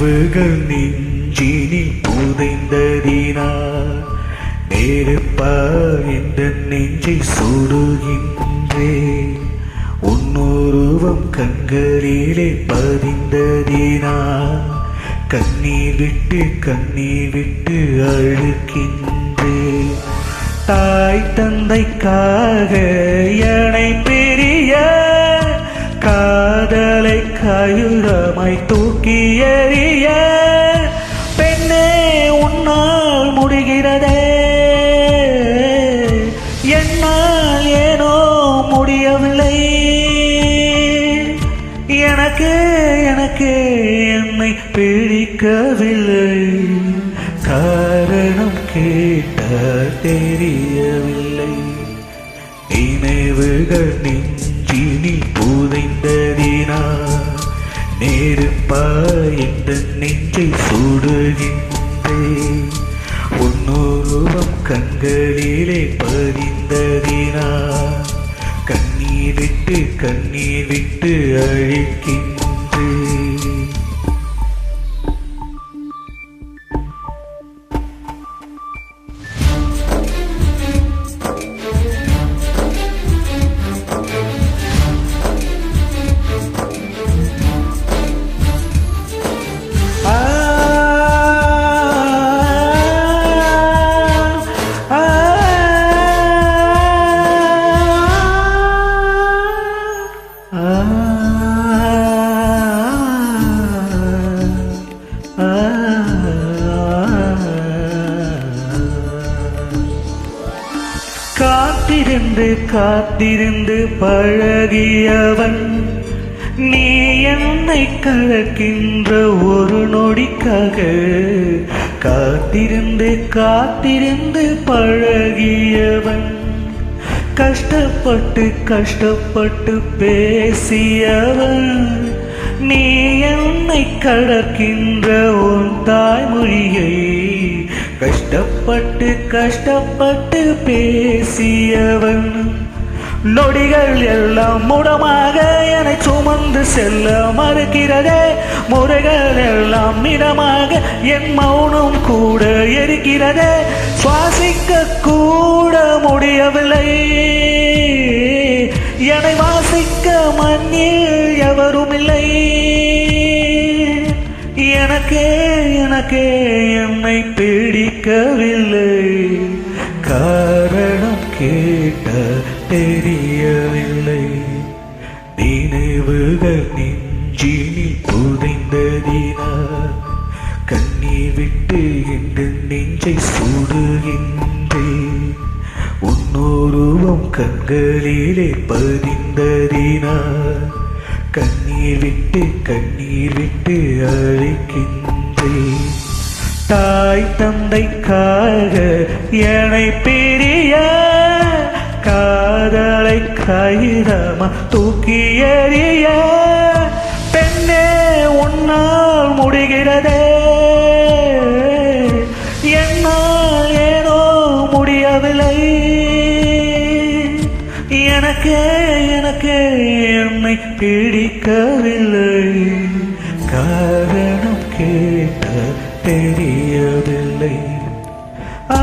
நினைவுகள் நெஞ்சினில் புதைந்ததினால் நெருப்பா இந்த நெஞ்சை சுடுகின்றேன். உன்னுருவம் கண்களிலே பதிந்ததினால் கண்ணீர் விட்டு அழுக்கின்றேன். தாய் தந்தைக்காக என்னை பிரிய காதலை காயுரமாய் தூக்கி எறிய பெண்ணே உன்னால் முடிகிறதே, என்னால் ஏனோ முடியவில்லை. எனக்கு என்னை பிடிக்கவில்லை, காரணம் கேட்டால் தெரியவில்லை. நினைவுகள் நெஞ்சினில் புதைந்ததினால் நெருப்பா இந்த நெஞ்சை சுடுகின்றேன். உன்னுருவம் கண்களிலே பதிந்ததினால் கண்ணீர் விட்டு அழிக்கின்றேன். காத்திருந்து பழகியவன் நீ என்னை கலக்கின்ற ஒரு நொடிக்காக. காத்திருந்து பழகியவன் கஷ்டப்பட்டு பேசியவன் நீ என்னை கடக்கின்ற உன் தாய்மொழியை கஷ்டப்பட்டு பேசியவன் நொடிகள் எல்லாம் முடமாக என்னை சுமந்து செல்ல மறுக்கிறதே. முறைகள் எல்லாம் மிடமாக என் மௌனம் கூட எரிக்கிறதே. சுவாசிக்க கூட முடியவில்லை, என்னை வாசிக்க மண்ணில் எவரும் இல்லை. எனக்கே என்னை பிடிக்கவில்லை, காரணம் கேட்ட தெரியவில்லை. நினைவுகள் நெஞ்சினில் புதைந்ததினால் கண்ணீர் விட்டு இந்த நெஞ்சை சுடுகின்றேன். உன்னுருவம் கண்களிலே பதிந்ததினால் கண்ணீர் விட்டு அழைக்கின்றேன். தாய் தந்தைக்காக என்னை பிரிய காதலை கைதமா தூக்கி எறிய பெண்ணே உன்னால் முடிகிறதே, என்னால் ஏனோ முடியவில்லை. எனக்கு என்னை பிடிக்கவில்லை, காரணம் கேட்ட தெரியவில்லை. ஆ